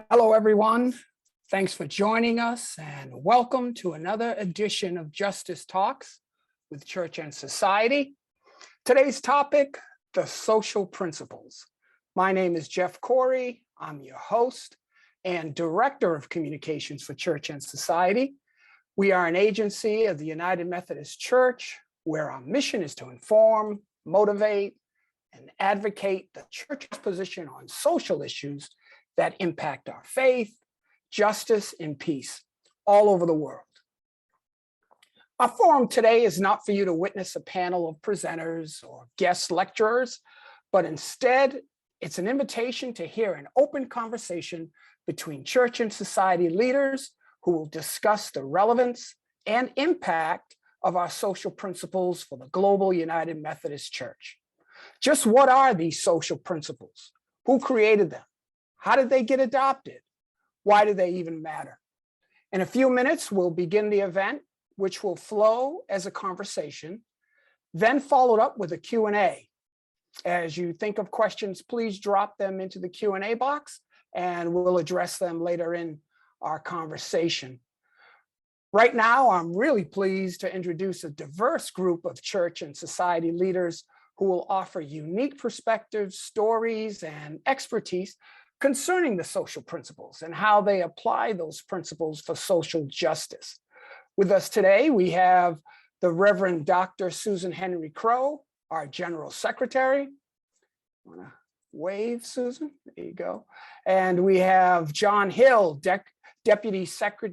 Hello, everyone. Thanks for joining us and welcome to another edition of Justice Talks with Church and Society. Today's topic, the social principles. My name is Jeff Corey. I'm your host and Director of Communications for Church and Society. We are an agency of the United Methodist Church where our mission is to inform, motivate, and advocate the church's position on social issues that impact our faith, justice, and peace all over the world. Our forum today is not for you to witness a panel of presenters or guest lecturers, but instead, it's an invitation to hear an open conversation between church and society leaders who will discuss the relevance and impact of our social principles for the global United Methodist Church. Just what are these social principles? Who created them? How did they get adopted? Why do they even matter? In a few minutes, we'll begin the event, which will flow as a conversation, then followed up with a Q&A. As you think of questions, please drop them into the Q&A box and we'll address them later in our conversation. Right now, I'm really pleased to introduce a diverse group of church and society leaders who will offer unique perspectives, stories, and expertise concerning the social principles and how they apply those principles for social justice. With us today, we have the Reverend Dr. Susan Henry Crow, our General Secretary. Want to wave, Susan? There you go. And we have John Hill, Deputy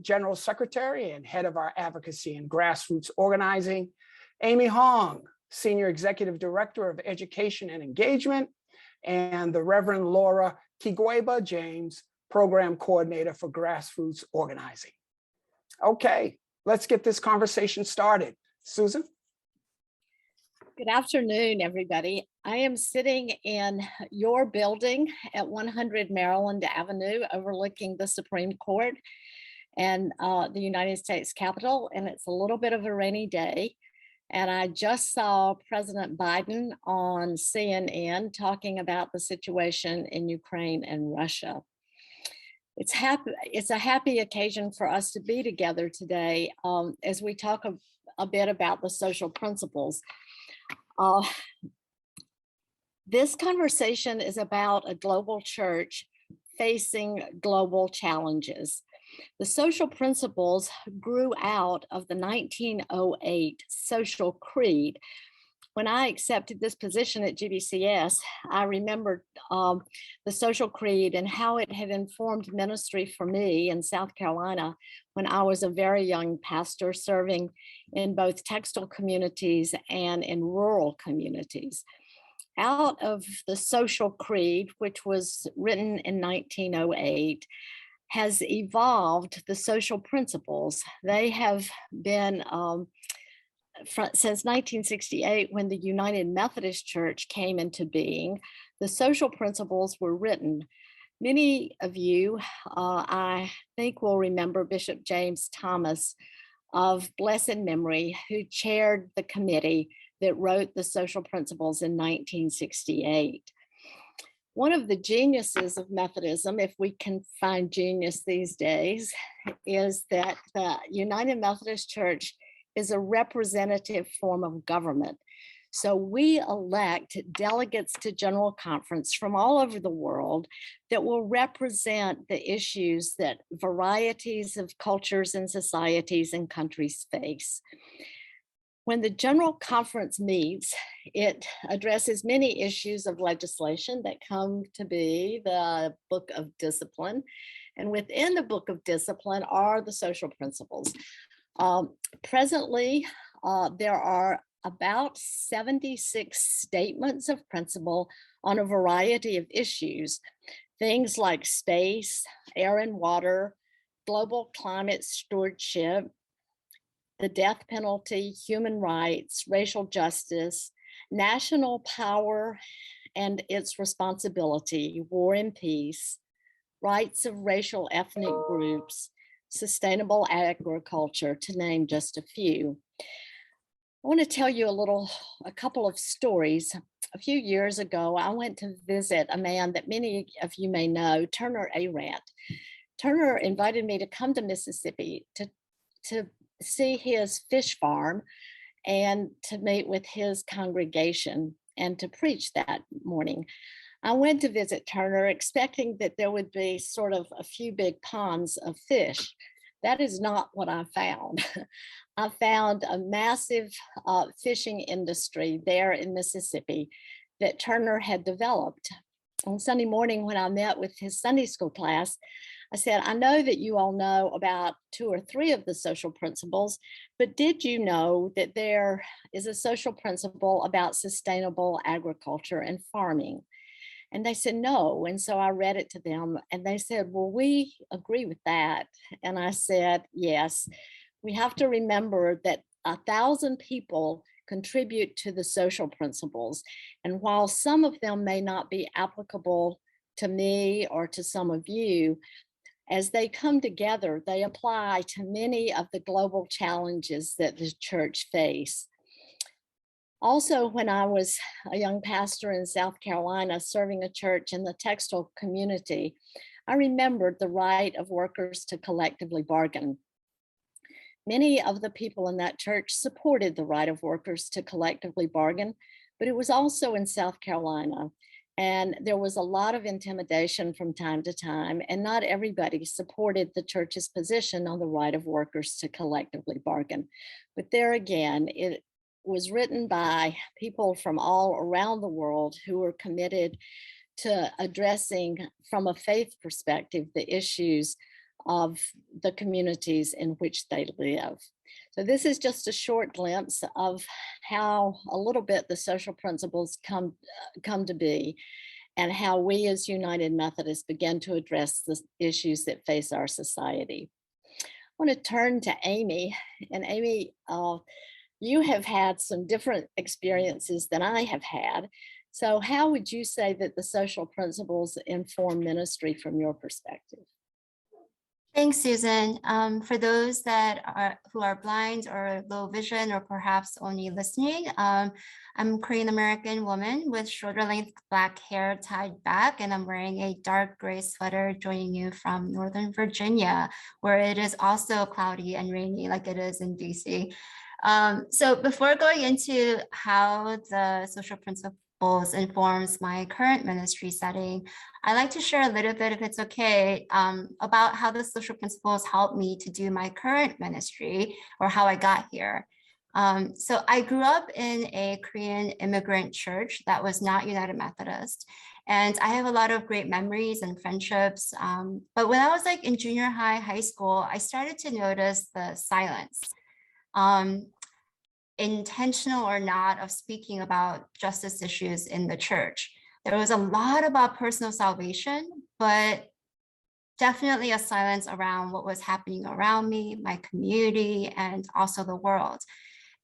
General Secretary and Head of our Advocacy and Grassroots Organizing. Amy Hong, Senior Executive Director of Education and Engagement, and the Reverend Laura Kigueba James, Program Coordinator for Grassroots Organizing. Okay, let's get this conversation started. Susan? Good afternoon, everybody. I am sitting in your building at 100 Maryland Avenue, overlooking the Supreme Court and the United States Capitol, and it's a little bit of a rainy day. And I just saw President Biden on CNN talking about the situation in Ukraine and Russia. It's a happy occasion for us to be together today as we talk a bit about the social principles. This conversation is about a global church facing global challenges. The social principles grew out of the 1908 Social Creed. When I accepted this position at GBCS, I remembered the Social Creed and how it had informed ministry for me in South Carolina when I was a very young pastor serving in both textile communities and in rural communities. Out of the Social Creed, which was written in 1908, has evolved the social principles. They have been since 1968, when the United Methodist Church came into being, the social principles were written. Many of you, I think, will remember Bishop James Thomas of blessed memory, who chaired the committee that wrote the social principles in 1968. One of the geniuses of Methodism, if we can find genius these days, is that the United Methodist Church is a representative form of government. So we elect delegates to General Conference from all over the world that will represent the issues that varieties of cultures and societies and countries face. When the General Conference meets, it addresses many issues of legislation that come to be the Book of Discipline. And within the Book of Discipline are the social principles. Presently, there are about 76 statements of principle on a variety of issues, things like space, air and water, global climate stewardship, the death penalty, human rights, racial justice, national power and its responsibility, war and peace, rights of racial ethnic groups, sustainable agriculture, to name just a few. I want to tell you a couple of stories. A few years ago, I went to visit a man that many of you may know, Turner Arant. Turner invited me to come to Mississippi to see his fish farm and to meet with his congregation and to preach that morning. I went to visit Turner expecting that there would be sort of a few big ponds of fish. That is not what I found. I found a massive fishing industry there in Mississippi that Turner had developed. On Sunday morning, when I met with his Sunday school class, I said, I know that you all know about 2 or 3 of the social principles, but did you know that there is a social principle about sustainable agriculture and farming? And they said, no. And so I read it to them and they said, well, we agree with that. And I said, yes, we have to remember that 1,000 people contribute to the social principles. And while some of them may not be applicable to me or to some of you, as they come together, they apply to many of the global challenges that the church face. Also, when I was a young pastor in South Carolina serving a church in the textile community, I remembered the right of workers to collectively bargain. Many of the people in that church supported the right of workers to collectively bargain, but it was also in South Carolina. And there was a lot of intimidation from time to time, and not everybody supported the church's position on the right of workers to collectively bargain. But there again, it was written by people from all around the world who were committed to addressing, from a faith perspective, the issues of the communities in which they live. So this is just a short glimpse of how a little bit the social principles come to be, and how we as United Methodists begin to address the issues that face our society. I want to turn to Amy. And Amy, you have had some different experiences than I have had. So how would you say that the social principles inform ministry from your perspective? Thanks, Susan. For those who are blind or low vision, or perhaps only listening, I'm a Korean American woman with shoulder-length black hair tied back, and I'm wearing a dark gray sweater joining you from Northern Virginia, where it is also cloudy and rainy like it is in DC. So before going into how the social principles informs my current ministry setting, I'd like to share a little bit, if it's okay, about how the social principles helped me to do my current ministry, or how I got here. So I grew up in a Korean immigrant church that was not United Methodist. And I have a lot of great memories and friendships. But when I was like in junior high, high school, I started to notice the silence, intentional or not, of speaking about justice issues in the church. There was a lot about personal salvation, but definitely a silence around what was happening around me, my community, and also the world.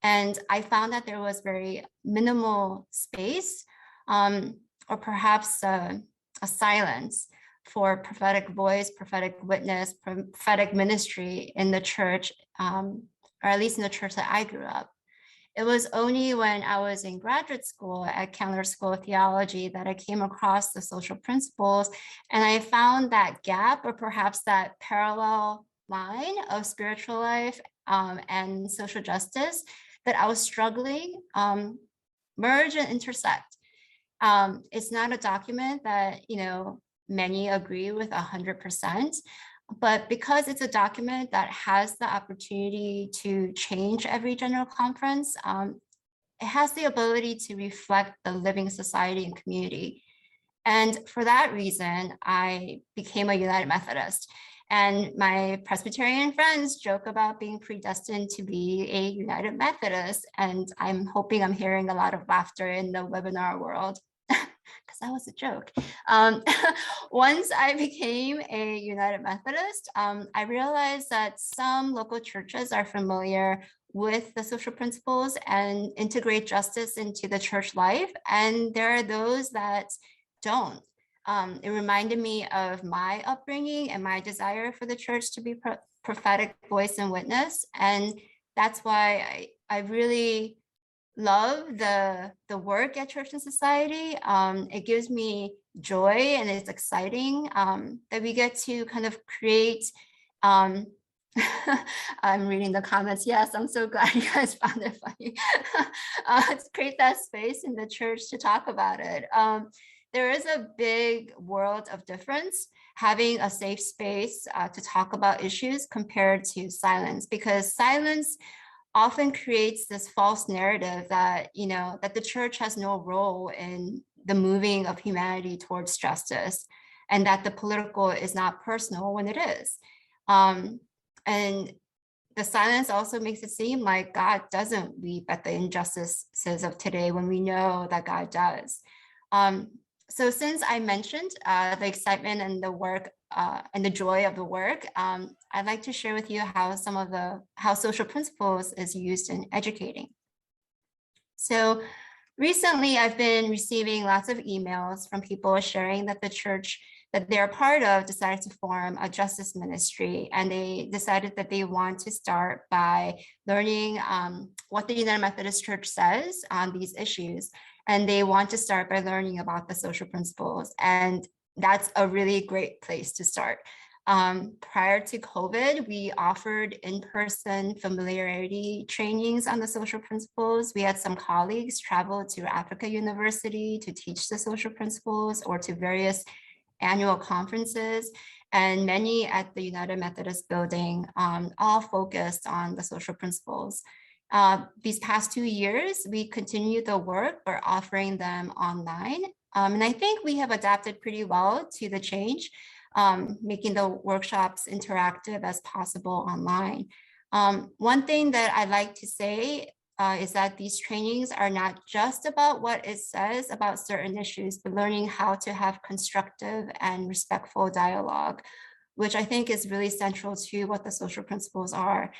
And I found that there was very minimal space, or perhaps a silence for prophetic voice, prophetic witness, prophetic ministry in the church, or at least in the church that I grew up. It was only when I was in graduate school at Candler School of Theology that I came across the social principles, and I found that gap, or perhaps that parallel line of spiritual life and social justice, that I was struggling merge and intersect. It's not a document that many agree with 100%. But because it's a document that has the opportunity to change every general conference, it has the ability to reflect the living society and community. And for that reason, I became a United Methodist. And my Presbyterian friends joke about being predestined to be a United Methodist. And I'm hoping I'm hearing a lot of laughter in the webinar world, because that was a joke. Once I became a United Methodist, I realized that some local churches are familiar with the social principles and integrate justice into the church life, and there are those that don't. It reminded me of my upbringing and my desire for the church to be prophetic voice and witness, and that's why I really love the work at Church and Society. It gives me joy, and it's exciting that we get to kind of create. I'm reading the comments. Yes, I'm so glad you guys found it funny. To create that space in the church to talk about it. There is a big world of difference having a safe space to talk about issues compared to silence, because silence often creates this false narrative that, that the church has no role in the moving of humanity towards justice, and that the political is not personal when it is. And the silence also makes it seem like God doesn't weep at the injustices of today, when we know that God does. So since I mentioned the excitement and the work and the joy of the work, I'd like to share with you how how social principles is used in educating. So recently, I've been receiving lots of emails from people sharing that the church that they're part of decided to form a justice ministry, and they decided that they want to start by learning what the United Methodist Church says on these issues. And they want to start by learning about the social principles. And that's a really great place to start. Prior to COVID, we offered in-person familiarity trainings on the social principles. We had some colleagues travel to Africa University to teach the social principles, or to various annual conferences, and many at the United Methodist Building, all focused on the social principles. These past 2 years, we continued the work. We're offering them online. And I think we have adapted pretty well to the change, making the workshops interactive as possible online. One thing that I like to say is that these trainings are not just about what it says about certain issues, but learning how to have constructive and respectful dialogue, which I think is really central to what the social principles are,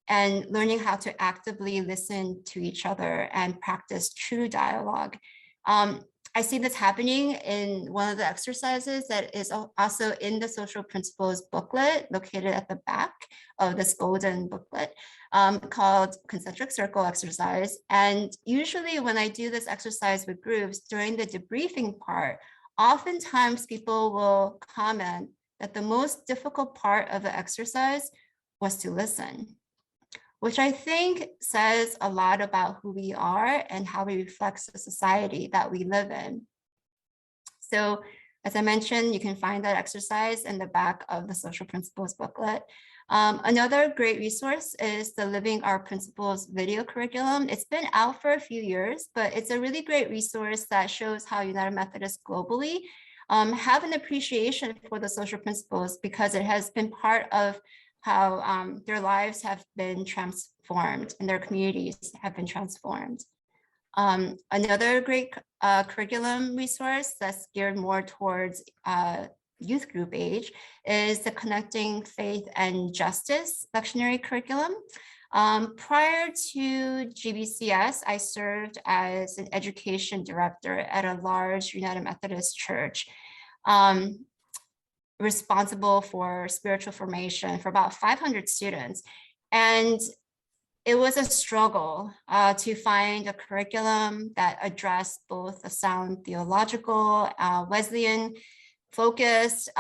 and learning how to actively listen to each other and practice true dialogue. I see this happening in one of the exercises that is also in the social principles booklet located at the back of this golden booklet, called concentric circle exercise. And usually when I do this exercise with groups during the debriefing part, oftentimes people will comment that the most difficult part of the exercise was to listen, which I think says a lot about who we are and how we reflect the society that we live in. So as I mentioned, you can find that exercise in the back of the social principles booklet. Another great resource is the Living Our Principles video curriculum. It's been out for a few years, but it's a really great resource that shows how United Methodists globally have an appreciation for the social principles, because it has been part of how their lives have been transformed and their communities have been transformed. Another great curriculum resource that's geared more towards youth group age is the Connecting Faith and Justice lectionary curriculum. Prior to GBCS, I served as an education director at a large United Methodist church, responsible for spiritual formation for about 500 students. And it was a struggle to find a curriculum that addressed both a sound theological, Wesleyan focused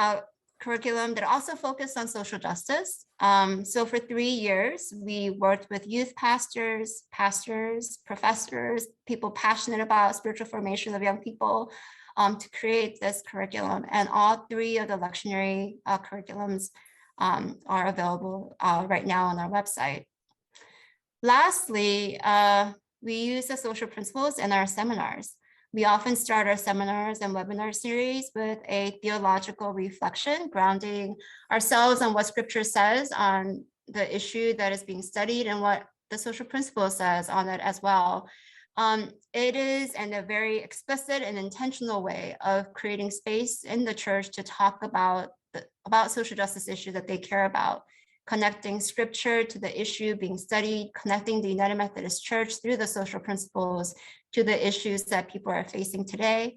curriculum that also focused on social justice. So for 3 years, we worked with youth pastors, professors, people passionate about spiritual formation of young people, to create this curriculum. And all 3 of the lectionary curriculums are available right now on our website. Lastly, we use the social principles in our seminars. We often start our seminars and webinar series with a theological reflection, grounding ourselves on what Scripture says on the issue that is being studied and what the social principle says on it as well. It is in a very explicit and intentional way of creating space in the church to talk about social justice issues that they care about, connecting Scripture to the issue being studied, connecting the United Methodist Church through the social principles to the issues that people are facing today,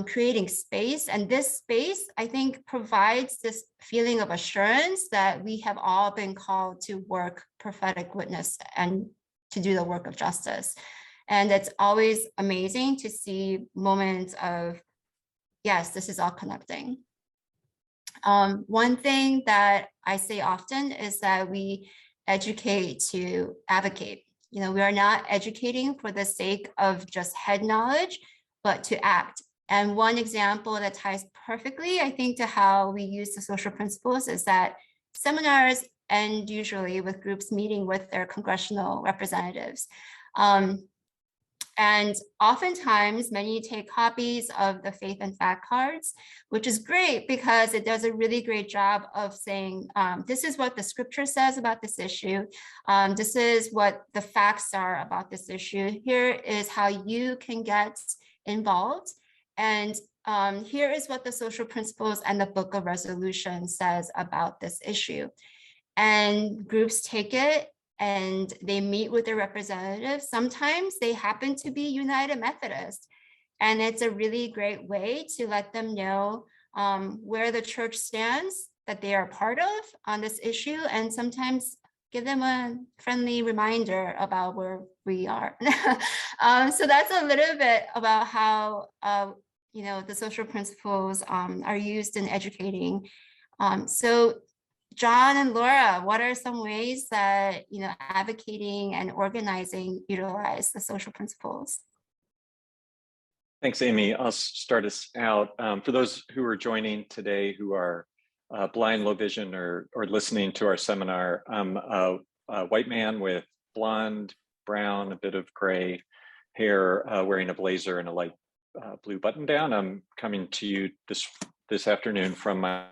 creating space. And this space, I think, provides this feeling of assurance that we have all been called to work prophetic witness and to do the work of justice. And it's always amazing to see moments of, yes, this is all connecting. One thing that I say often is that we educate to advocate. You know, we are not educating for the sake of just head knowledge, but to act. And one example that ties perfectly, I think, to how we use the social principles is that seminars end usually with groups meeting with their congressional representatives. And oftentimes, many take copies of the faith and fact cards, which is great because it does a really great job of saying, this is what the scripture says about this issue. This is what the facts are about this issue. Here is how you can get involved. And here is what the social principles and the Book of Resolution says about this issue. And groups take it and they meet with their representatives. Sometimes they happen to be United Methodist. And it's a really great way to let them know where the church stands, that they are part of on this issue, and sometimes give them a friendly reminder about where we are. So that's a little bit about how the social principles are used in educating. So John and Laura, what are some ways that advocating and organizing utilize the social principles? Thanks, Amy. I'll start us out. For those who are joining today who are blind, low vision, or listening to our seminar, I'm a white man with blonde, brown, a bit of gray hair, wearing a blazer and a light blue button down. I'm coming to you this afternoon from my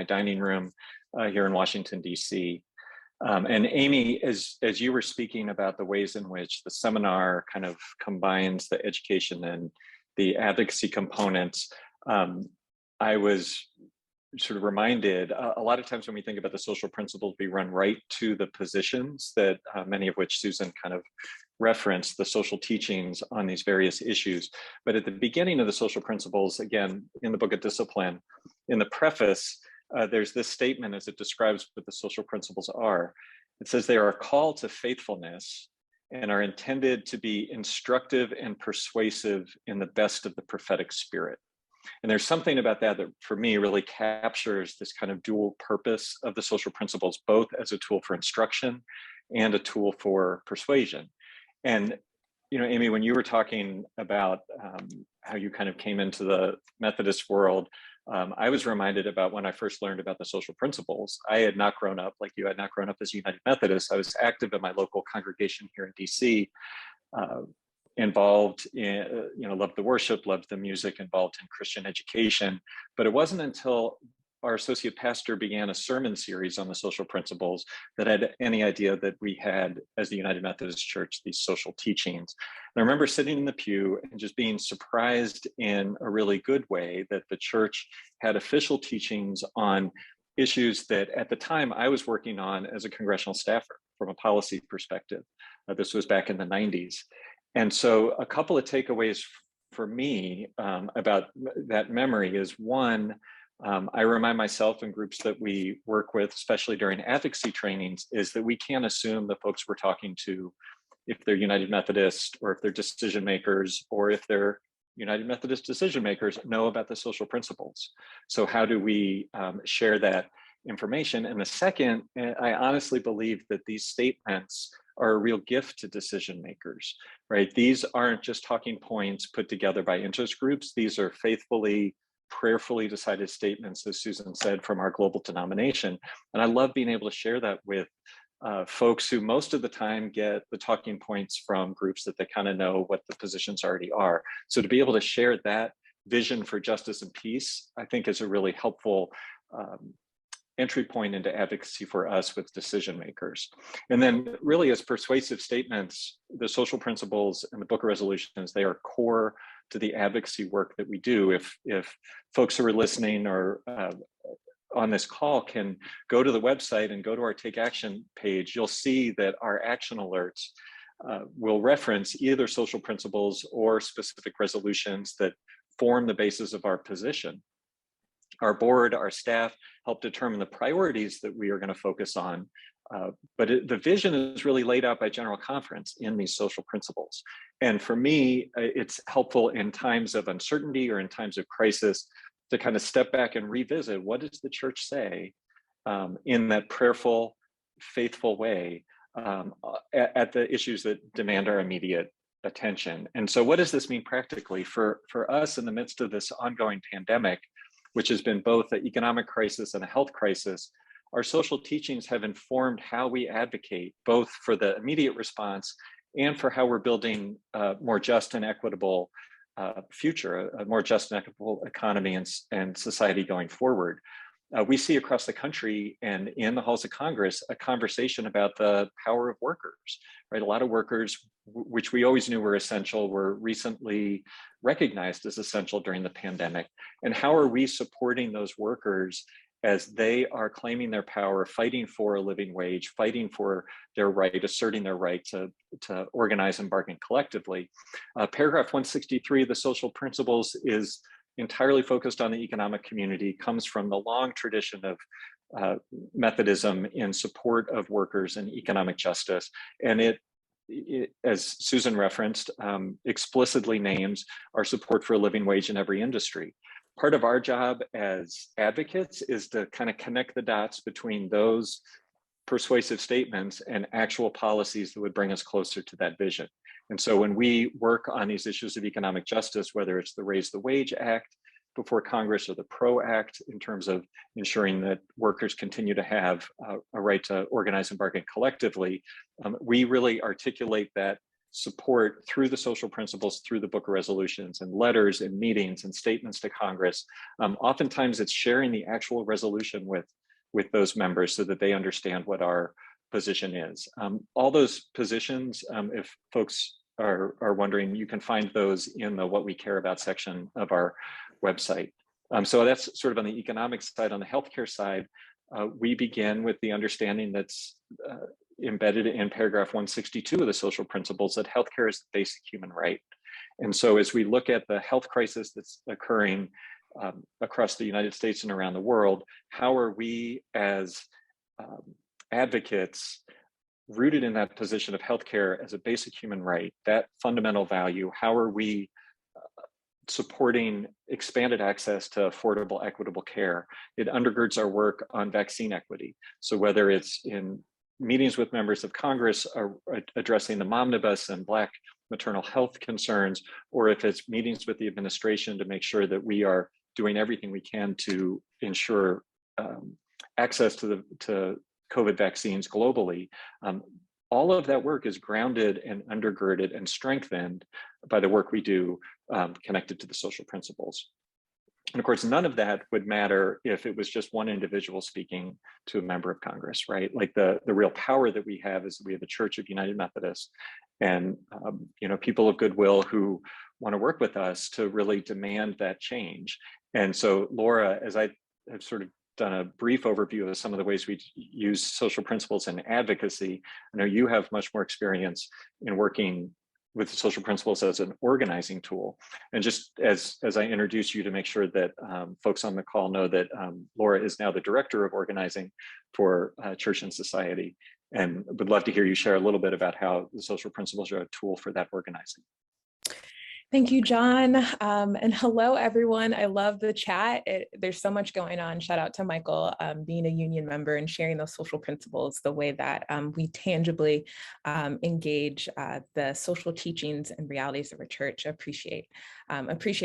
dining room here in Washington, D.C. And Amy, as you were speaking about the ways in which the seminar kind of combines the education and the advocacy components, I was sort of reminded a lot of times when we think about the social principles, we run right to the positions that many of which Susan kind of referenced, the social teachings on these various issues. But at the beginning of the social principles, again, in the Book of Discipline, in the preface, there's this statement as it describes what the social principles are. It says they are a call to faithfulness and are intended to be instructive and persuasive in the best of the prophetic spirit. And there's something about that that for me really captures this kind of dual purpose of the social principles, both as a tool for instruction and a tool for persuasion. And Amy, when you were talking about how you kind of came into the Methodist world, I was reminded about when I first learned about the social principles. I had not grown up like you, had not grown up as a United Methodist. I was active in my local congregation here in DC, involved in, loved the worship, loved the music, involved in Christian education. But it wasn't until our associate pastor began a sermon series on the social principles that I had any idea that we had, as the United Methodist Church, these social teachings. And I remember sitting in the pew and just being surprised in a really good way that the church had official teachings on issues that at the time I was working on as a congressional staffer from a policy perspective. This was back in the 90s. And so a couple of takeaways for me about that memory is, one, I remind myself and groups that we work with, especially during advocacy trainings, is that we can't assume the folks we're talking to, if they're United Methodist or if they're decision makers or if they're United Methodist decision makers, know about the social principles. So how do we share that information? And the second, I honestly believe that these statements are a real gift to decision makers, right? These aren't just talking points put together by interest groups. These are faithfully, prayerfully decided statements, as Susan said, from our global denomination. And I love being able to share that with folks who most of the time get the talking points from groups that they kind of know what the positions already are. So to be able to share that vision for justice and peace, I think is a really helpful entry point into advocacy for us with decision makers. And then really as persuasive statements, the social principles and the Book of Resolutions, they are core to the advocacy work that we do. If folks who are listening or on this call can go to the website and go to our Take Action page, you'll see that our action alerts will reference either social principles or specific resolutions that form the basis of our position. Our board, our staff help determine the priorities that we are going to focus on The vision is really laid out by General Conference in these social principles. And for me, it's helpful in times of uncertainty or in times of crisis to kind of step back and revisit, what does the church say in that prayerful, faithful way at the issues that demand our immediate attention. And so what does this mean practically for us in the midst of this ongoing pandemic, which has been both an economic crisis and a health crisis? Our social teachings have informed how we advocate both for the immediate response and for how we're building a more just and equitable future, a more just and equitable economy and society going forward. We see across the country and in the halls of Congress a conversation about the power of workers, right? A lot of workers, which we always knew were essential, were recently recognized as essential during the pandemic. And how are we supporting those workers as they are claiming their power, fighting for a living wage, fighting for their right, asserting their right to organize and bargain collectively? Paragraph 163 of the social principles is entirely focused on the economic community, comes from the long tradition of Methodism in support of workers and economic justice. And it, as Susan referenced, explicitly names our support for a living wage in every industry. Part of our job as advocates is to kind of connect the dots between those persuasive statements and actual policies that would bring us closer to that vision. And so when we work on these issues of economic justice, whether it's the Raise the Wage Act before Congress or the PRO Act in terms of ensuring that workers continue to have a right to organize and bargain collectively, we really articulate that support through the social principles, through the book of resolutions and letters and meetings and statements to Congress. Oftentimes it's sharing the actual resolution with those members so that they understand what our position is. All those positions, if folks are wondering, you can find those in the What We Care About section of our website. So that's sort of on the economic side. On the healthcare side, we begin with the understanding that's embedded in paragraph 162 of the social principles that healthcare is the basic human right. And so as we look at the health crisis that's occurring across the United States and around the world, how are we as advocates rooted in that position of healthcare as a basic human right, that fundamental value? How are we supporting expanded access to affordable, equitable care? It undergirds our work on vaccine equity. So whether it's in meetings with members of Congress addressing the momnibus and Black maternal health concerns, or if it's meetings with the administration to make sure that we are doing everything we can to ensure access to COVID vaccines globally, all of that work is grounded and undergirded and strengthened by the work we do connected to the social principles. And of course, none of that would matter if it was just one individual speaking to a member of Congress, right? Like the real power that we have is we have a Church of United Methodists and people of goodwill who want to work with us to really demand that change. And so Laura, as I have sort of done a brief overview of some of the ways we use social principles in advocacy, I know you have much more experience in working with the social principles as an organizing tool. And just as I introduce you to make sure that folks on the call know that Laura is now the Director of Organizing for Church and Society, and would love to hear you share a little bit about how the social principles are a tool for that organizing. Thank you, John. And hello, everyone. I love the chat. There's so much going on. Shout out to Michael, being a union member and sharing those social principles, the way that we tangibly engage the social teachings and realities of our church. Appreciate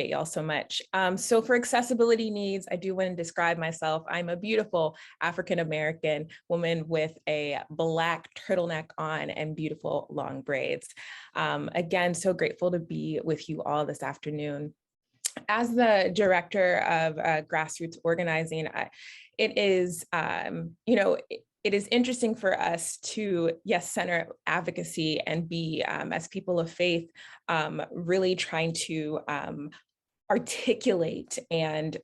y'all so much. So for accessibility needs, I do want to describe myself. I'm a beautiful African-American woman with a Black turtleneck on and beautiful long braids. Again, so grateful to be with you all this afternoon. As the director of Grassroots Organizing, it is, it is interesting for us to, yes, center advocacy and be, as people of faith, really trying to articulate and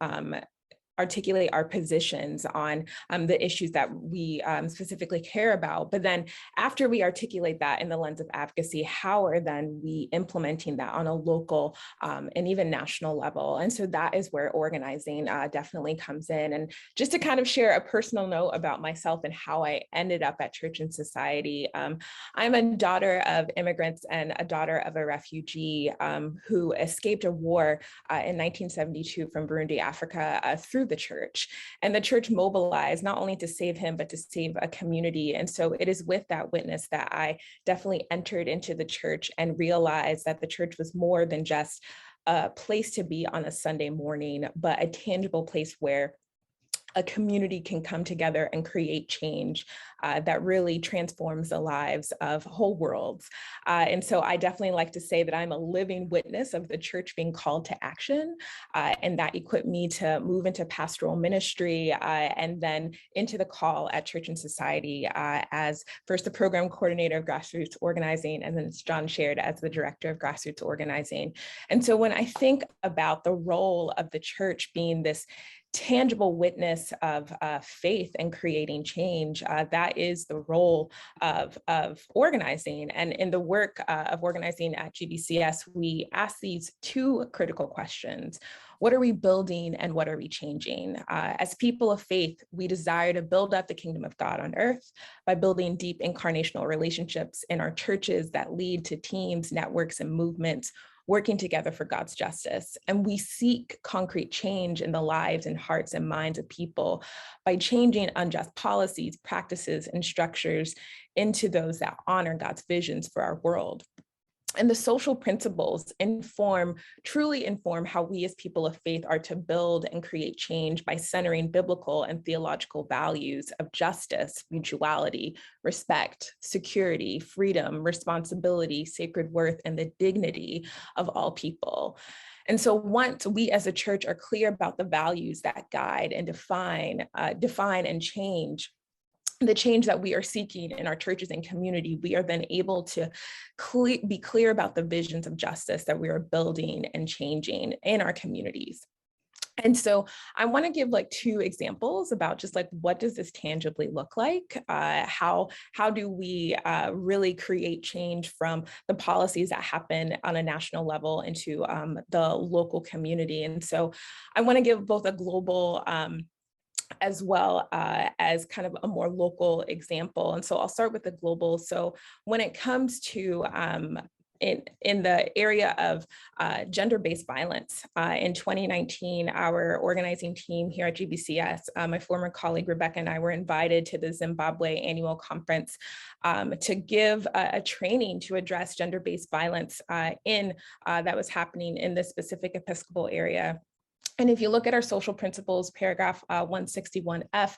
articulate our positions on the issues that we specifically care about. But then after we articulate that in the lens of advocacy, how are then we implementing that on a local and even national level? And so that is where organizing definitely comes in. And just to kind of share a personal note about myself and how I ended up at Church and Society, I'm a daughter of immigrants and a daughter of a refugee who escaped a war in 1972 from Burundi, Africa, through the church. And the church mobilized not only to save him, but to save a community. And so it is with that witness that I definitely entered into the church and realized that the church was more than just a place to be on a Sunday morning, but a tangible place where a community can come together and create change that really transforms the lives of whole worlds. And so I definitely like to say that I'm a living witness of the church being called to action, and that equipped me to move into pastoral ministry and then into the call at Church and Society as first the program coordinator of Grassroots organizing, and then as John shared, as the director of Grassroots organizing. And so when I think about the role of the church being this tangible witness of faith and creating change, that is the role of organizing. And in the work of organizing at GBCS, we ask these two critical questions. What are we building and what are we changing? As people of faith, we desire to build up the kingdom of God on earth by building deep incarnational relationships in our churches that lead to teams, networks, and movements working together for God's justice. And we seek concrete change in the lives and hearts and minds of people by changing unjust policies, practices, and structures into those that honor God's visions for our world. And the social principles truly inform how we as people of faith are to build and create change by centering biblical and theological values of justice, mutuality, respect, security, freedom, responsibility, sacred worth, and the dignity of all people. And so once we as a church are clear about the values that guide and define and change the change that we are seeking in our churches and community, we are then able to be clear about the visions of justice that we are building and changing in our communities. And so I want to give like two examples about just like, what does this tangibly look like? How do we really create change from the policies that happen on a national level into the local community? And so I want to give both a global as well as kind of a more local example. And so I'll start with the global. So when it comes to in the area of gender-based violence, in 2019, our organizing team here at GBCS, my former colleague Rebecca and I were invited to the Zimbabwe annual conference to give a training to address gender-based violence that was happening in this specific Episcopal area. And if you look at our social principles, paragraph 161F,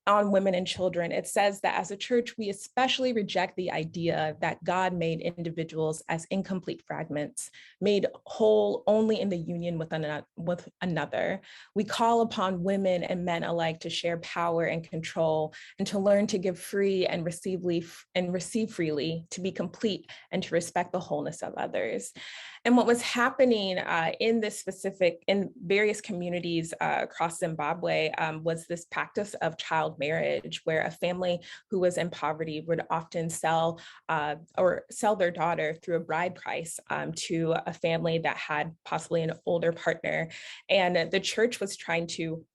on women and children, it says that as a church, we especially reject the idea that God made individuals as incomplete fragments, made whole only in the union with another. We call upon women and men alike to share power and control, and to learn to give free and receive freely, to be complete and to respect the wholeness of others. And what was happening in various communities across Zimbabwe was this practice of child marriage, where a family who was in poverty would often sell their daughter through a bride price to a family that had possibly an older partner. And the church was trying to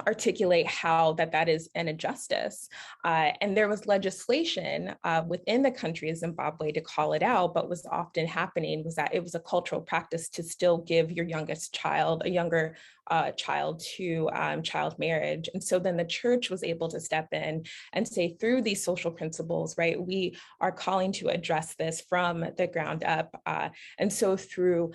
articulate how that is an injustice. And there was legislation within the country of Zimbabwe to call it out, but what's often happening was that it was a cultural practice to still give your youngest child, a younger child, to child marriage. And so then the church was able to step in and say, through these social principles, right, we are calling to address this from the ground up. And so through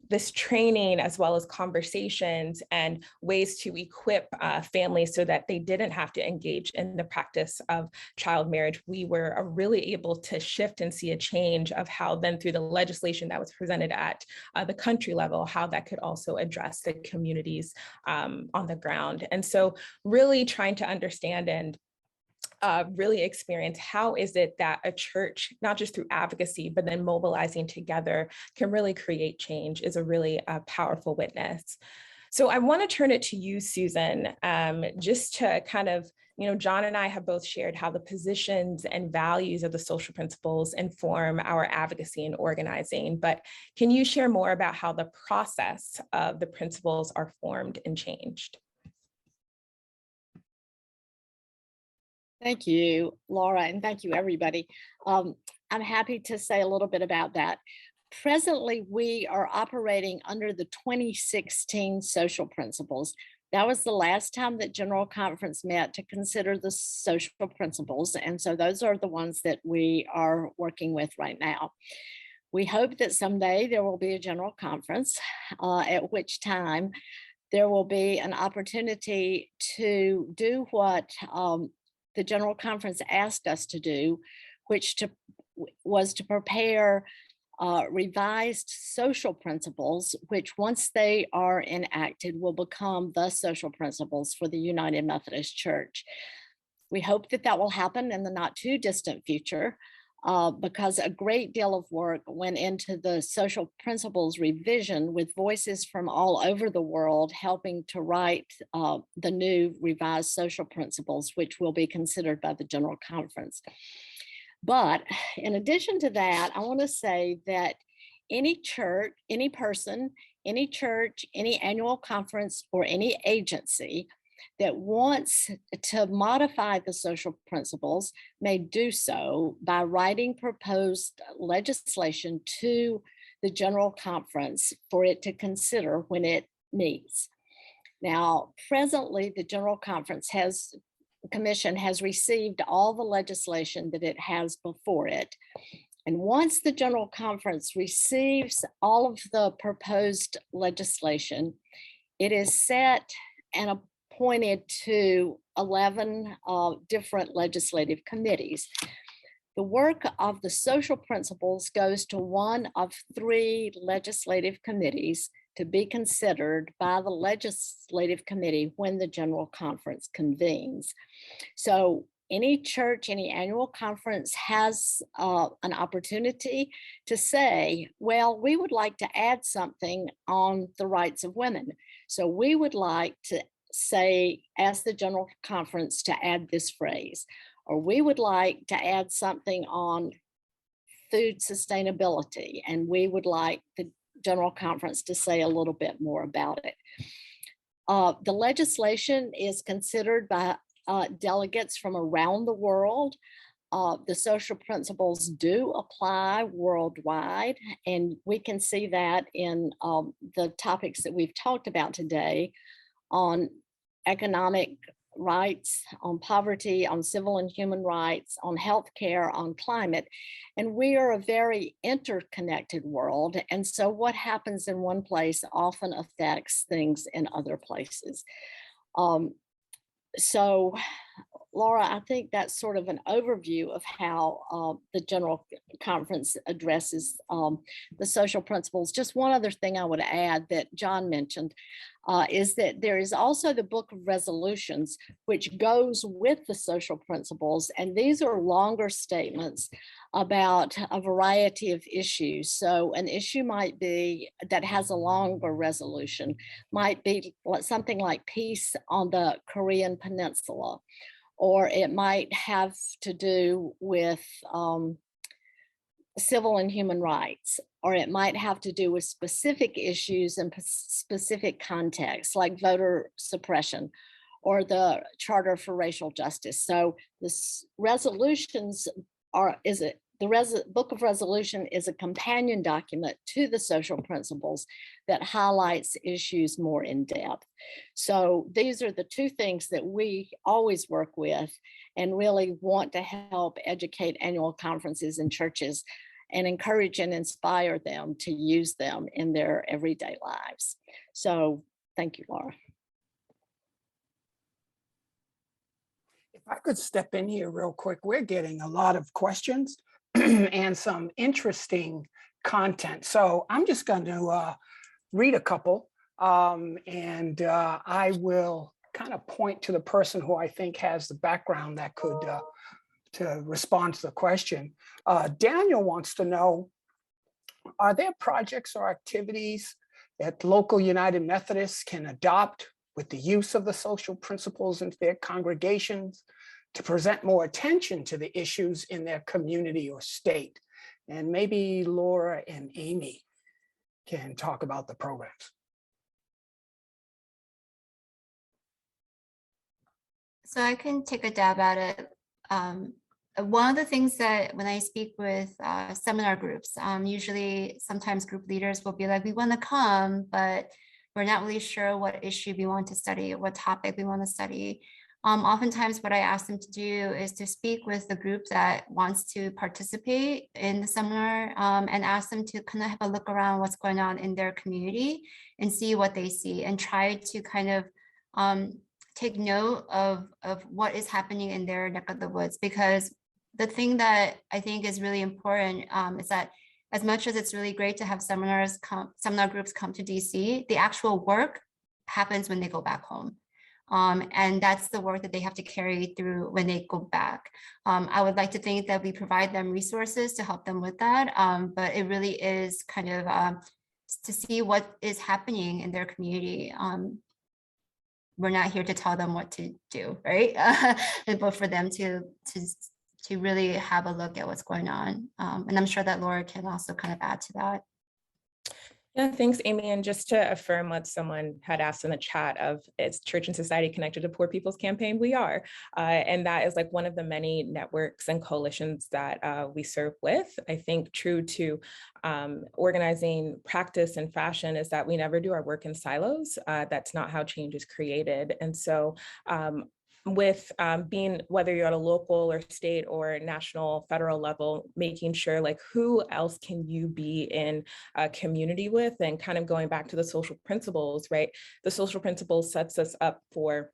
this training, as well as conversations and ways to equip families so that they didn't have to engage in the practice of child marriage, we were really able to shift and see a change of how then through the legislation that was presented at the country level, how that could also address the communities on the ground. And so really trying to understand and really experience how is it that a church, not just through advocacy, but then mobilizing together, can really create change is a really powerful witness. So I want to turn it to you, Susan, just to kind of, John and I have both shared how the positions and values of the social principles inform our advocacy and organizing, but can you share more about how the process of the principles are formed and changed? Thank you, Laura, and thank you, everybody. I'm happy to say a little bit about that. Presently, we are operating under the 2016 social principles. That was the last time that General Conference met to consider the social principles. And so those are the ones that we are working with right now. We hope that someday there will be a General Conference, at which time there will be an opportunity to do what the General Conference asked us to do, which was to prepare revised social principles, which once they are enacted will become the social principles for the United Methodist Church. We hope that that will happen in the not too distant future, because a great deal of work went into the social principles revision with voices from all over the world helping to write the new revised social principles, which will be considered by the General Conference. But in addition to that, I want to say that any church, any person, any church, any annual conference, or any agency that wants to modify the social principles may do so by writing proposed legislation to the General Conference for it to consider when it meets. Now, presently, the General Conference Commission has received all the legislation that it has before it. And once the General Conference receives all of the proposed legislation, it is set and appointed to 11 different legislative committees. The work of the social principles goes to one of 3 legislative committees to be considered by the legislative committee when the General Conference convenes. So any church, any annual conference has an opportunity to say, well, we would like to add something on the rights of women. So we would like to say, ask the General Conference to add this phrase, or we would like to add something on food sustainability, and we would like the General Conference to say a little bit more about it. The legislation is considered by delegates from around the world. The social principles do apply worldwide, and we can see that in the topics that we've talked about today on economic rights, on poverty, on civil and human rights, on healthcare, on climate. And we are a very interconnected world. And so what happens in one place often affects things in other places. So Laura, I think that's sort of an overview of how the General Conference addresses the social principles. Just one other thing I would add that John mentioned is that there is also the Book of Resolutions, which goes with the social principles. And these are longer statements about a variety of issues. So an issue might be that has a longer resolution, might be something like peace on the Korean Peninsula, or it might have to do with civil and human rights, or it might have to do with specific issues in specific contexts, like voter suppression or the Charter for Racial Justice. So this resolutions the Book of Resolution is a companion document to the social principles that highlights issues more in depth. So these are the 2 things that we always work with and really want to help educate annual conferences and churches and encourage and inspire them to use them in their everyday lives. So thank you, Laura. If I could step in here real quick, we're getting a lot of questions and some interesting content. So I'm just going to read a couple and I will kind of point to the person who I think has the background that could to respond to the question. Daniel wants to know, are there projects or activities that local United Methodists can adopt with the use of the social principles in their congregations to present more attention to the issues in their community or state. And maybe Laura and Amy can talk about the programs. So I can take a dab at it. One of the things that when I speak with seminar groups, usually sometimes group leaders will be like, we want to come, but we're not really sure what issue we want to study, what topic we want to study. Oftentimes what I ask them to do is to speak with the group that wants to participate in the seminar and ask them to kind of have a look around what's going on in their community and see what they see and try to kind of take note of what is happening in their neck of the woods. Because the thing that I think is really important is that as much as it's really great to have seminar groups come to DC, the actual work happens when they go back home. And that's the work that they have to carry through when they go back. I would like to think that we provide them resources to help them with that, but it really is kind of to see what is happening in their community. We're not here to tell them what to do, right? But for them to really have a look at what's going on. And I'm sure that Laura can also kind of add to that. Yeah, thanks, Amy. And just to affirm what someone had asked in the chat of, is Church and Society connected to Poor People's Campaign? We are. And that is like one of the many networks and coalitions that we serve with. I think true to organizing practice and fashion is that we never do our work in silos. That's not how change is created. And so with being, whether you're at a local or state or national, federal level, making sure like who else can you be in a community with, and kind of going back to the social principles, right? The social principles sets us up for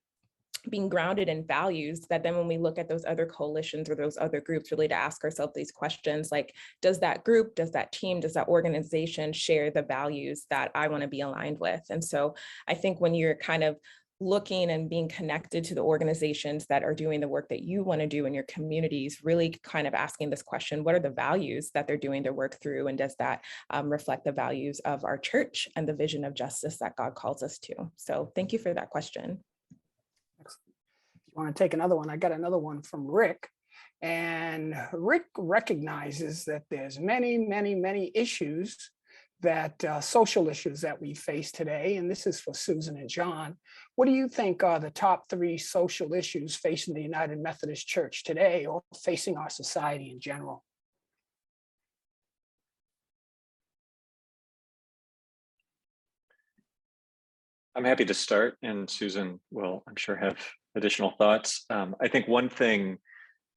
being grounded in values that then when we look at those other coalitions or those other groups, really to ask ourselves these questions like, does that group, does that team, does that organization share the values that I want to be aligned with? And so I think when you're kind of looking and being connected to the organizations that are doing the work that you want to do in your communities, really kind of asking this question, what are the values that they're doing their work through? And does that reflect the values of our church and the vision of justice that God calls us to? So thank you for that question. Excellent. If you want to take another one, I got another one from Rick. And Rick recognizes that there's many issues that social issues that we face today. And this is for Susan and John. What do you think are the top 3 social issues facing the United Methodist Church today, or facing our society in general? I'm happy to start, and Susan will, I'm sure, have additional thoughts. I think one thing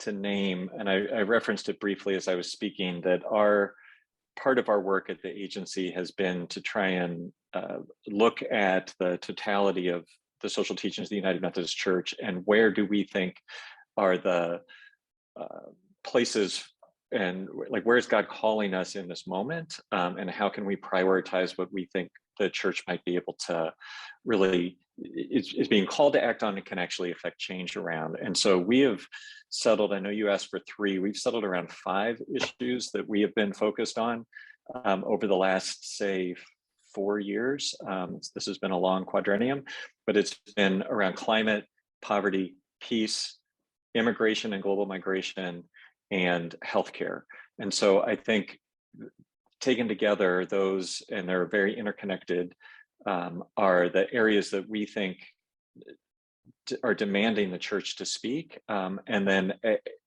to name, and I referenced it briefly as I was speaking, that part of our work at the agency has been to try and look at the totality of the social teachings of the United Methodist Church, and where do we think are the places, and like, where's God calling us in this moment, and how can we prioritize what we think the church might be able to really is being called to act on and can actually affect change around. And so we have settled, I know you asked for 3, we've settled around 5 issues that we have been focused on over the last, say, 4 years. This has been a long quadrennium, but it's been around climate, poverty, peace, immigration and global migration, and healthcare. And so I think taken together, those, and they're very interconnected, are the areas that we think are demanding the church to speak. And then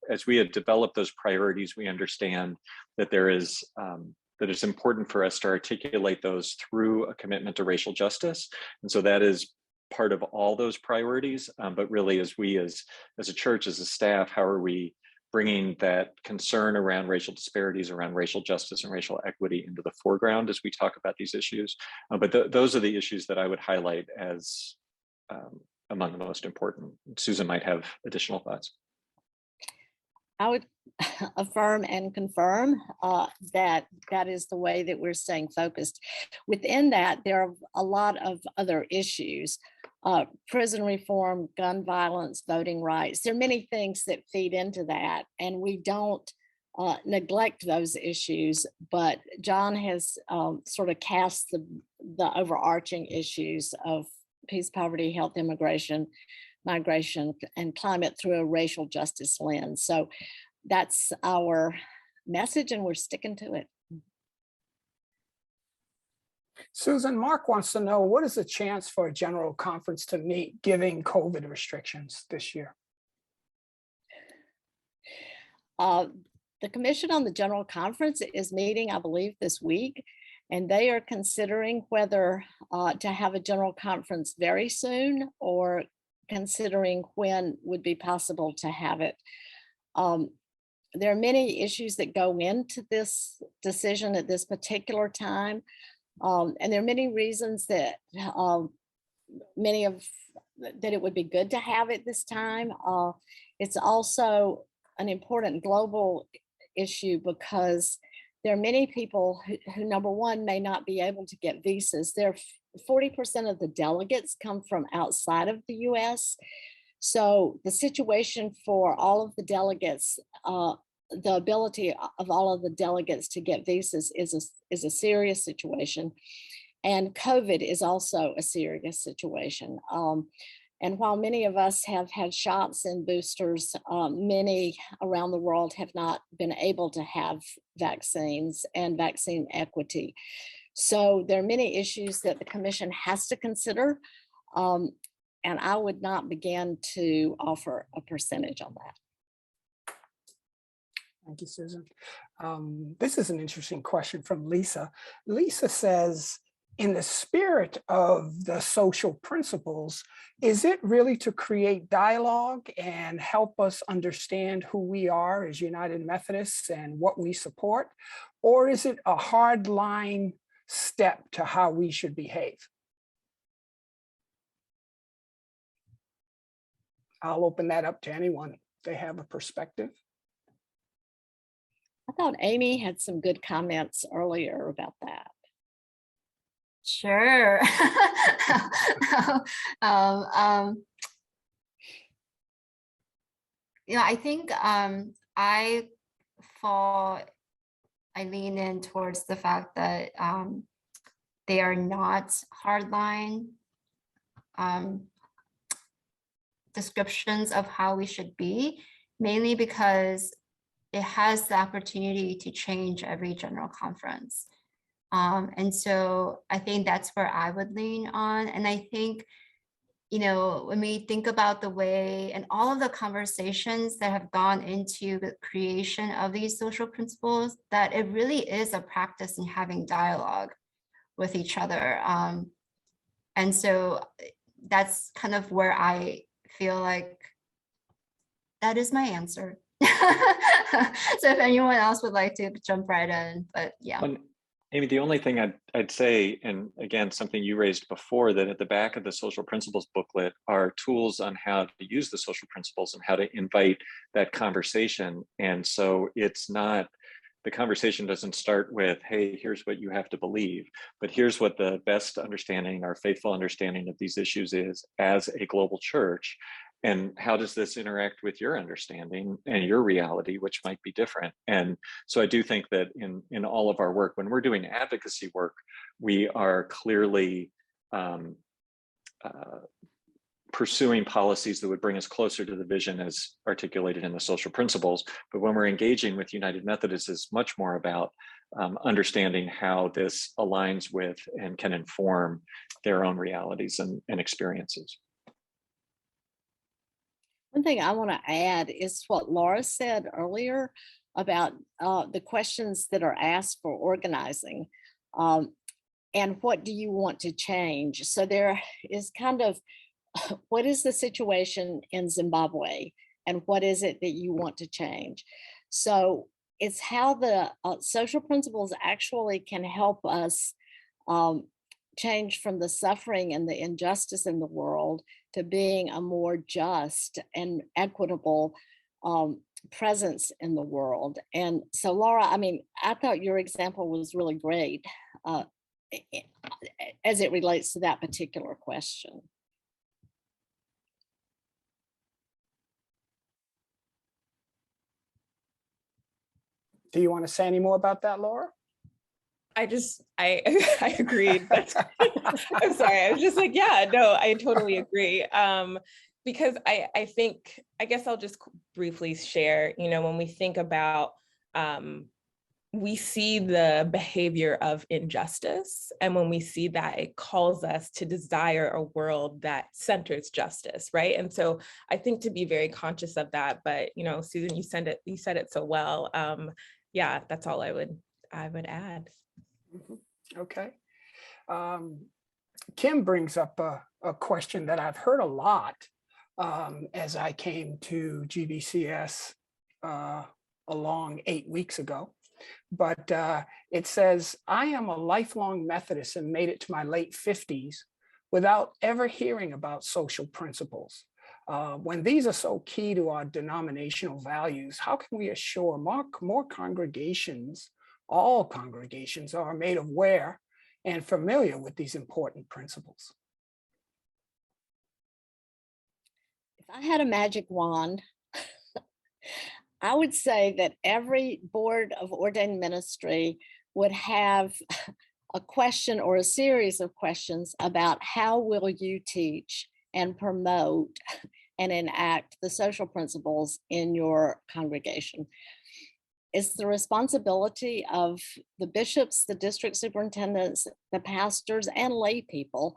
as we have developed those priorities, we understand that that it's important for us to articulate those through a commitment to racial justice. And so that is part of all those priorities. But really, as a church, as a staff, how are we bringing that concern around racial disparities, around racial justice and racial equity into the foreground as we talk about these issues? But those are the issues that I would highlight as among the most important. Susan might have additional thoughts. I would affirm and confirm that is the way that we're staying focused. Within that, there are a lot of other issues. Prison reform, gun violence, voting rights. There are many things that feed into that, and we don't neglect those issues, but John has sort of cast the overarching issues of peace, poverty, health, immigration, migration, and climate through a racial justice lens. So that's our message, and we're sticking to it. Susan, Mark wants to know, what is the chance for a general conference to meet given COVID restrictions this year? The Commission on the General Conference is meeting, I believe, this week, and they are considering whether to have a general conference very soon or considering when would be possible to have it. There are many issues that go into this decision at this particular time. And there are many reasons that that it would be good to have it this time. It's also an important global issue because there are many people who number one, may not be able to get visas. 40% of the delegates come from outside of the US. So the situation for all of the delegates, the ability of all of the delegates to get visas is a serious situation. And COVID is also a serious situation. And while many of us have had shots and boosters, many around the world have not been able to have vaccines and vaccine equity. So there are many issues that the Commission has to consider. And I would not begin to offer a percentage on that. Thank you, Susan. This is an interesting question from Lisa. Lisa says, in the spirit of the social principles, is it really to create dialogue and help us understand who we are as United Methodists and what we support? Or is it a hard line step to how we should behave? I'll open that up to anyone if they have a perspective. I thought Amy had some good comments earlier about that. Sure. I think I lean in towards the fact that they are not hardline descriptions of how we should be, mainly because it has the opportunity to change every general conference. And so I think that's where I would lean on. And I think, when we think about the way and all of the conversations that have gone into the creation of these social principles, that it really is a practice in having dialogue with each other. And so that's kind of where I feel like that is my answer. So if anyone else would like to jump right in, but yeah. Amy, the only thing I'd say, and again, something you raised before, that at the back of the social principles booklet are tools on how to use the social principles and how to invite that conversation. And so it's not, the conversation doesn't start with, hey, here's what you have to believe, but here's what the best understanding, our faithful understanding of these issues is as a global church. And how does this interact with your understanding and your reality, which might be different? And so I do think that in all of our work, when we're doing advocacy work, we are clearly pursuing policies that would bring us closer to the vision as articulated in the social principles. But when we're engaging with United Methodists, it's much more about understanding how this aligns with and can inform their own realities and experiences. One thing I want to add is what Laura said earlier about the questions that are asked for organizing and what do you want to change? So there is kind of, what is the situation in Zimbabwe and what is it that you want to change? So it's how the social principles actually can help us change from the suffering and the injustice in the world to being a more just and equitable presence in the world. And so, Laura, I thought your example was really great as it relates to that particular question. Do you want to say any more about that, Laura? I agreed. I'm sorry. I was just like, yeah, no, I totally agree. Because I think, I guess I'll just briefly share, when we think about, we see the behavior of injustice. And when we see that, it calls us to desire a world that centers justice, right? And so I think to be very conscious of that, but, Susan, you said it so well. Yeah, that's all I would add. Okay. Kim brings up a question that I've heard a lot as I came to GBCS along 8 weeks ago. But it says, I am a lifelong Methodist and made it to my late 50s without ever hearing about social principles. When these are so key to our denominational values, how can we assure more congregations, all congregations, are made aware and familiar with these important principles? If I had a magic wand, I would say that every board of ordained ministry would have a question or a series of questions about how will you teach and promote and enact the social principles in your congregation. It's the responsibility of the bishops, the district superintendents, the pastors, and lay people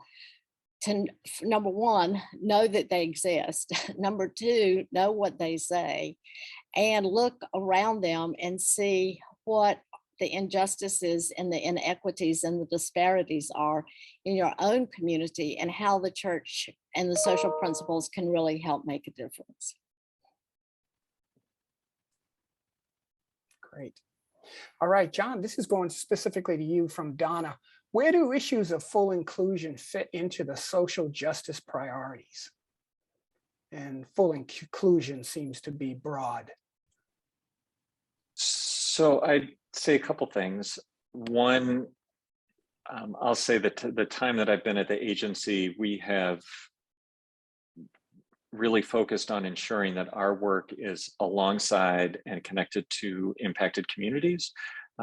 to, number one, know that they exist. Number two, know what they say, and look around them and see what the injustices and the inequities and the disparities are in your own community, and how the church and the social principles can really help make a difference. Great. All right, John, this is going specifically to you from Donna. Where do issues of full inclusion fit into the social justice priorities? And full inclusion seems to be broad. So I'd say a couple things. One, I'll say that the time that I've been at the agency, we have really focused on ensuring that our work is alongside and connected to impacted communities,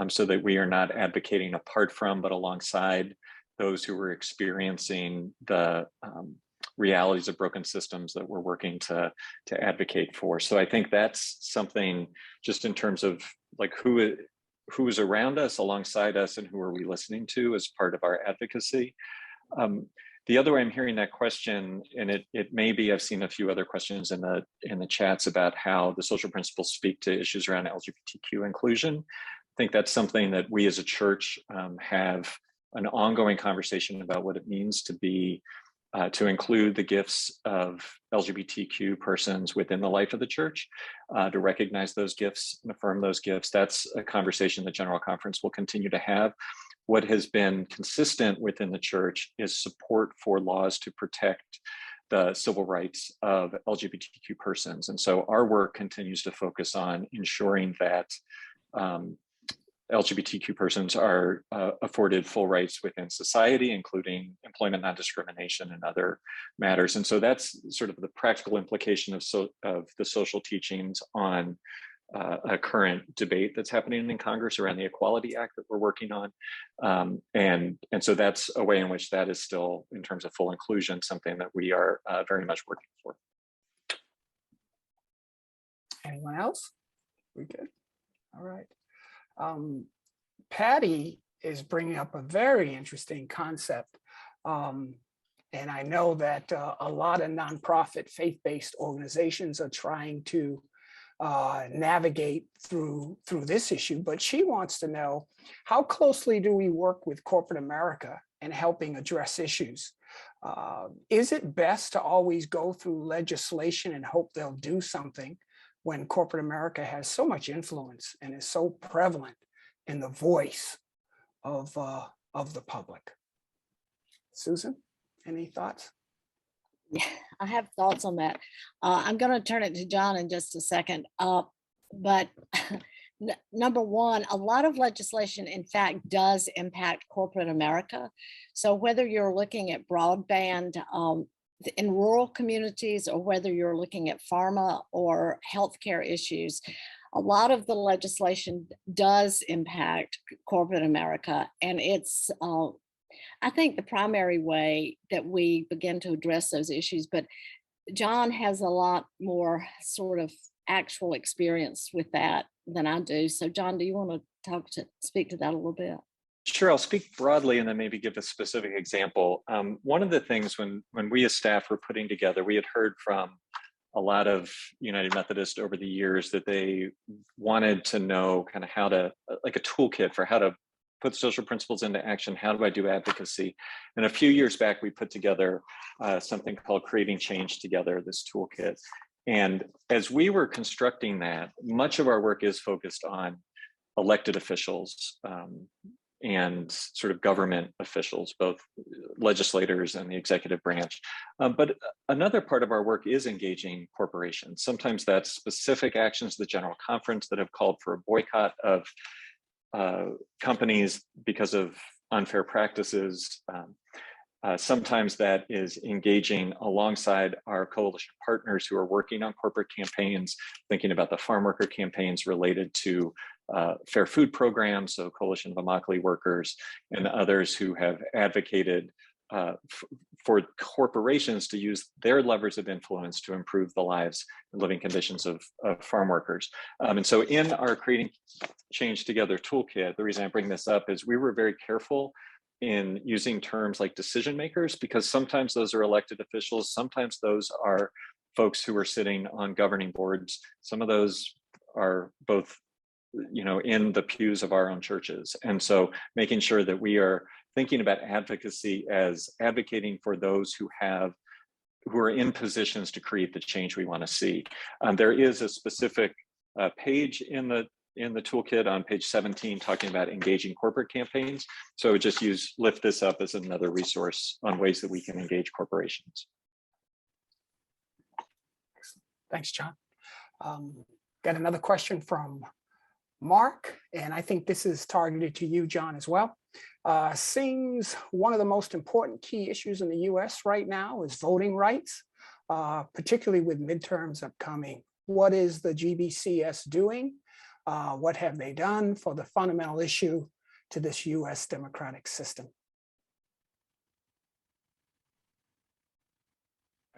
so that we are not advocating apart from, but alongside those who are experiencing the realities of broken systems that we're working to advocate for. So I think that's something, just in terms of like who is around us, alongside us, and who are we listening to as part of our advocacy. The other way I'm hearing that question, and it may be, I've seen a few other questions in the chats about how the social principles speak to issues around LGBTQ inclusion. I think that's something that we as a church have an ongoing conversation about what it means to be to include the gifts of LGBTQ persons within the life of the church, to recognize those gifts and affirm those gifts. That's a conversation the General Conference will continue to have. What has been consistent within the church is support for laws to protect the civil rights of LGBTQ persons. And so our work continues to focus on ensuring that LGBTQ persons are afforded full rights within society, including employment non-discrimination and other matters. And so that's sort of the practical implication of the social teachings on a current debate that's happening in Congress around the Equality Act that we're working on. And so that's a way in which that is still, in terms of full inclusion, something that we are very much working for. Anyone else? We good? All right. Patty is bringing up a very interesting concept. And I know that a lot of nonprofit faith-based organizations are trying to navigate through this issue, but she wants to know, how closely do we work with corporate America in helping address issues? Is it best to always go through legislation and hope they'll do something when corporate America has so much influence and is so prevalent in the voice of the public? Susan, any thoughts? Yeah, I have thoughts on that. I'm going to turn it to John in just a second. But number one, a lot of legislation, in fact, does impact corporate America. So whether you're looking at broadband in rural communities, or whether you're looking at pharma or healthcare issues, A lot of the legislation does impact corporate America, and it's, I think, the primary way that we begin to address those issues. But John has a lot more sort of actual experience with that than I do. So John, do you want to speak to that a little bit? Sure, I'll speak broadly and then maybe give a specific example. One of the things when we as staff were putting together, we had heard from a lot of United Methodist over the years that they wanted to know kind of how to, like a toolkit for how to put social principles into action. How do I do advocacy? And a few years back, we put together something called Creating Change Together, this toolkit. And as we were constructing that, much of our work is focused on elected officials and sort of government officials, both legislators and the executive branch. But another part of our work is engaging corporations. Sometimes that's specific actions, the General Conference that have called for a boycott of companies because of unfair practices. Sometimes that is engaging alongside our coalition partners who are working on corporate campaigns, thinking about the farm worker campaigns related to fair food programs, so Coalition of Immokalee Workers and others who have advocated for corporations to use their levers of influence to improve the lives and living conditions of farm workers. And so in our Creating Change Together toolkit, the reason I bring this up is we were very careful in using terms like decision makers, because sometimes those are elected officials, sometimes those are folks who are sitting on governing boards. Some of those are both, you know, in the pews of our own churches. And so making sure that we are thinking about advocacy as advocating for those who are in positions to create the change we want to see. There is a specific page in the toolkit on page 17 talking about engaging corporate campaigns. So just lift this up as another resource on ways that we can engage corporations. Thanks, John. Got another question from Mark, and I think this is targeted to you, John, as well. Seems one of the most important key issues in the US right now is voting rights, particularly with midterms upcoming. What is the GBCS doing? What have they done for the fundamental issue to this US democratic system?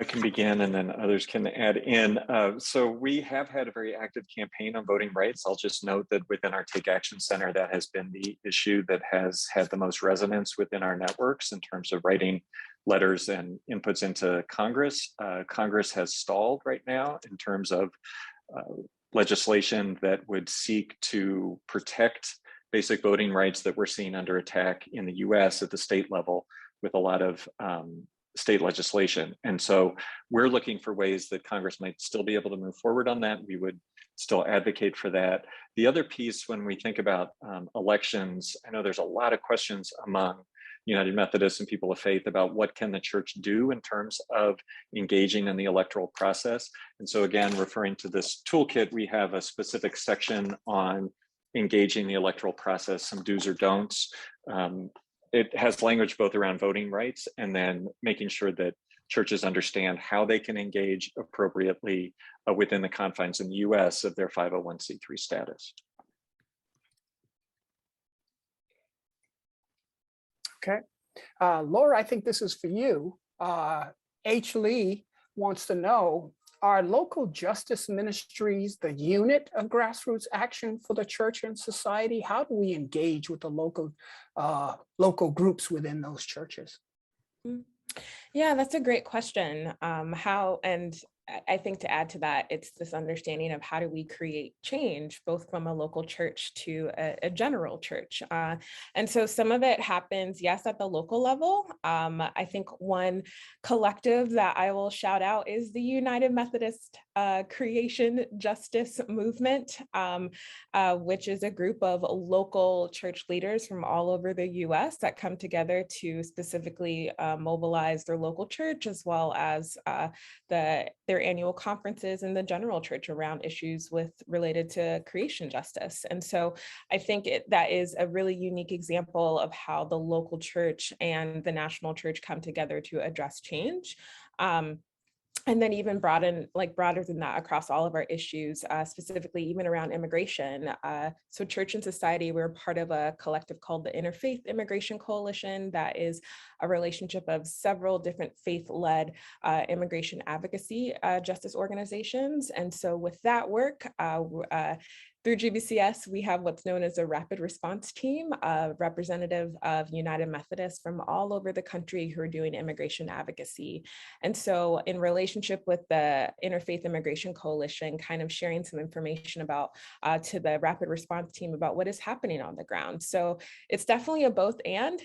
I can begin and then others can add in. So we have had a very active campaign on voting rights. I'll just note that within our Take Action Center, that has been the issue that has had the most resonance within our networks in terms of writing letters and inputs into Congress. Congress has stalled right now in terms of legislation that would seek to protect basic voting rights that we're seeing under attack in the US at the state level with a lot of state legislation. And so we're looking for ways that Congress might still be able to move forward on that. We would still advocate for that. The other piece, when we think about elections, I know there's a lot of questions among United Methodists and people of faith about what can the church do in terms of engaging in the electoral process. And so again, referring to this toolkit, we have a specific section on engaging the electoral process, some do's or don'ts. It has language both around voting rights and then making sure that churches understand how they can engage appropriately within the confines in the US of their 501c3 status. Okay. Laura, I think this is for you. H. Lee wants to know, are local justice ministries the unit of grassroots action for the church and society? How do we engage with the local groups within those churches? Yeah, that's a great question. I think to add to that, it's this understanding of how do we create change, both from a local church to a general church. And so some of it happens, yes, at the local level. I think one collective that I will shout out is the United Methodist Creation Justice Movement, which is a group of local church leaders from all over the US that come together to specifically mobilize their local church, as well as their annual conferences in the general church around issues related to creation justice. And so I think that is a really unique example of how the local church and the national church come together to address change. And then even broader than that across all of our issues, specifically even around immigration. So Church and Society, we're part of a collective called the Interfaith Immigration Coalition that is a relationship of several different faith-led immigration advocacy justice organizations. And so with that work, through GBCS, we have what's known as a rapid response team, a representative of United Methodist from all over the country who are doing immigration advocacy. And so in relationship with the Interfaith Immigration Coalition, kind of sharing some information about to the rapid response team about what is happening on the ground. So it's definitely a both and.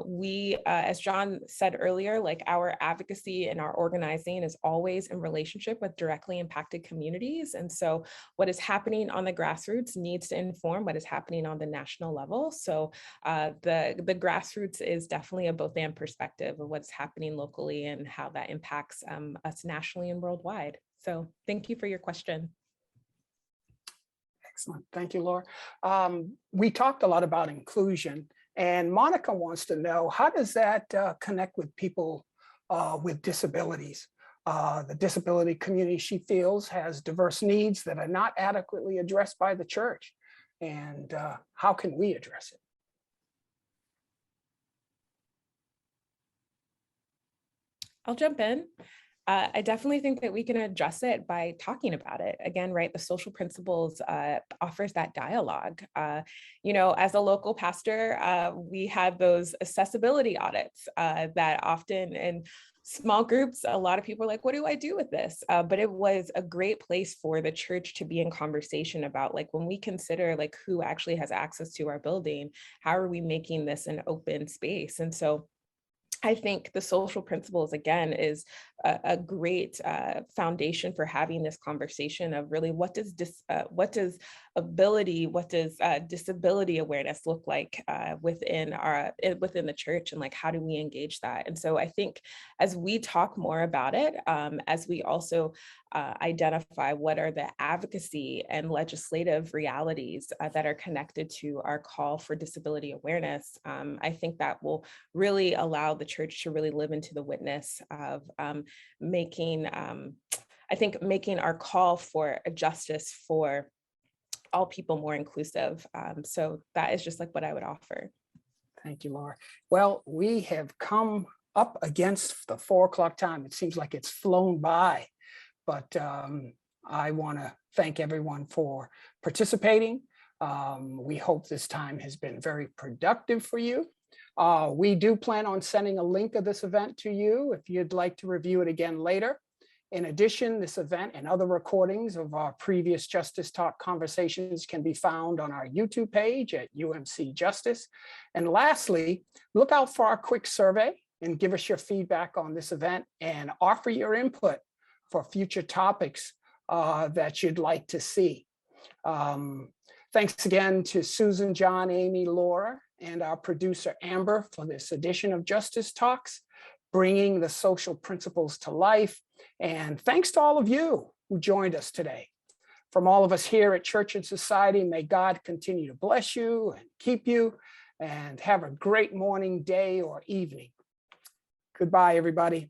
We, as John said earlier, like our advocacy and our organizing is always in relationship with directly impacted communities. And so what is happening on the grassroots needs to inform what is happening on the national level. So the grassroots is definitely a both and perspective of what's happening locally and how that impacts us nationally and worldwide. So thank you for your question. Excellent. Thank you, Laura. We talked a lot about inclusion, and Monica wants to know, how does that connect with people with disabilities? The disability community, she feels, has diverse needs that are not adequately addressed by the church. And how can we address it? I'll jump in. I definitely think that we can address it by talking about it. Again, right, the social principles offers that dialogue. You know, as a local pastor, we have those accessibility audits that often in small groups, a lot of people are like, what do I do with this? But it was a great place for the church to be in conversation about, like, when we consider like who actually has access to our building, how are we making this an open space? And so I think the social principles, again, is a great foundation for having this conversation of really what does disability awareness look like within the church, and like how do we engage that? And so I think as we talk more about it, as we also identify what are the advocacy and legislative realities that are connected to our call for disability awareness, I think that will really allow the church to really live into the witness of making our call for a justice for all people more inclusive. So that is just like what I would offer. Thank you, Laura. Well, we have come up against the 4 o'clock time. It seems like it's flown by, but I want to thank everyone for participating. We hope this time has been very productive for you. We do plan on sending a link of this event to you if you'd like to review it again later. In addition, this event and other recordings of our previous Justice Talk conversations can be found on our YouTube page at UMC Justice. And lastly, look out for our quick survey and give us your feedback on this event and offer your input for future topics that you'd like to see. Thanks again to Susan, John, Amy, Laura, and our producer, Amber, for this edition of Justice Talks, bringing the social principles to life. And thanks to all of you who joined us today. From all of us here at Church and Society, may God continue to bless you and keep you, and have a great morning, day, or evening. Goodbye, everybody.